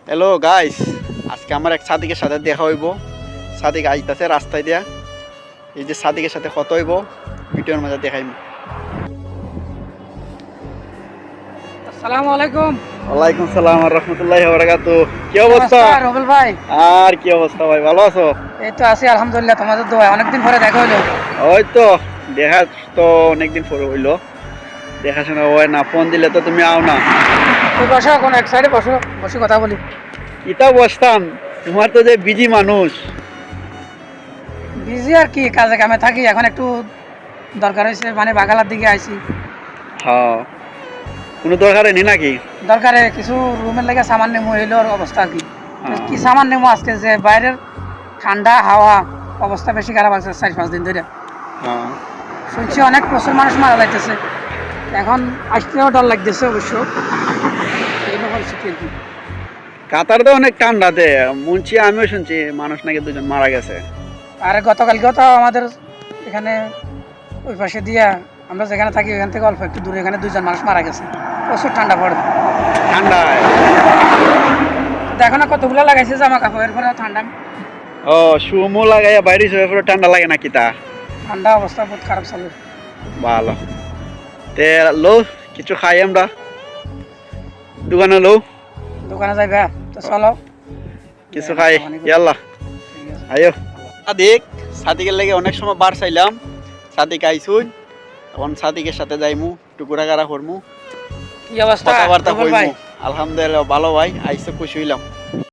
Hello guys, আজকে আমার এক সাদিকের সাথে দেখা হইব। সাদিক আইতাছে রাস্তায় দিয়া। এই যে সাদিকের সাথে কত হইব ভিডিওর মাঝে দেখাইব। আসসালামু আলাইকুম। ওয়ালাইকুম সালাম আর রাহমাতুল্লাহি ওয়া বারাকাতুহু। কি অবস্থা? নমস্কার রবিল ভাই। আর কি অবস্থা ভাই, ভালো আছো? এই তো আছি আলহামদুলিল্লাহ, তোমাদের দোয়ায় অনেকদিন পরে দেখা হলো। ওই তো দেখা তো অনেকদিন পরে হইলো, দেখাশোনা হয় না, ফোন দিলে তো তুমি আও না। তুই বসো, কোন এক সাইডে বসো, বসে কথা বলি। ইতা বসতাম, তোমার তো যে বিজি মানুষ। বিজি আর কি, কাজে কামে থাকি। এখন একটু দরকার হয়েছে, মানে বাগালার দিকে আইছি। হ্যাঁ, কোনো দরকারে নেই নাকি? দরকারে কিছু রুমের লেগে সামান নেমো হইলো অবস্থা আর কি। হ্যাঁ। কি সামান নেমো আজকে, যে বাইরের ঠান্ডা হাওয়া, অবস্থা বেশি খারাপ আছে 4-5 দিন ধরে। হ্যাঁ, শুনছি অনেক প্রচুর মানুষ মারা যাইতেছে। এখন আসতেও ডর লাগতেছে অবশ্য। এই পরিস্থিতি আর কি। কাতার তো অনেক ঠান্ডাতে শুনছি, আমিও শুনছি মানুষ নাকি 2জন মারা গেছে। আর গতকালকেও তো আমাদের এখানে ওই পাশে দিয়া, আমরা যেখানে থাকি ওখান থেকে অল্প একটু দূরে, এখানে 2জন মানুষ মারা গেছে। প্রচুর ঠান্ডা পড়ে। ঠান্ডায় দেখো না কতগুলো লাগাইছে জামা কাপড়ের পরে ঠান্ডা। ও সুমো লাগাইয়া বাইরে শুয়ে পুরো ঠান্ডা লাগে নাকি? তা ঠান্ডা অবস্থা বহুত খারাপ চলে। ভালো। তে লো কিছু খাই আমরা, দোকানে লো দোকানে যাইবা তো চলো কিছু খাই। ইয়াল্লা ঠিক আছে। আয়ো। সাদিকের লেগে অনেক সময় বার চাইলাম, সাদিক আইসুন। এখন সাদিকের সাথে যাইমু, টুকুরা গাড়া করমু, কি অবস্থা কথাবার্তা রুবেল ভাই? কইমু। আলহামদুলিল্লাহ ভালো ভাই, আইসো খুশি হইলাম।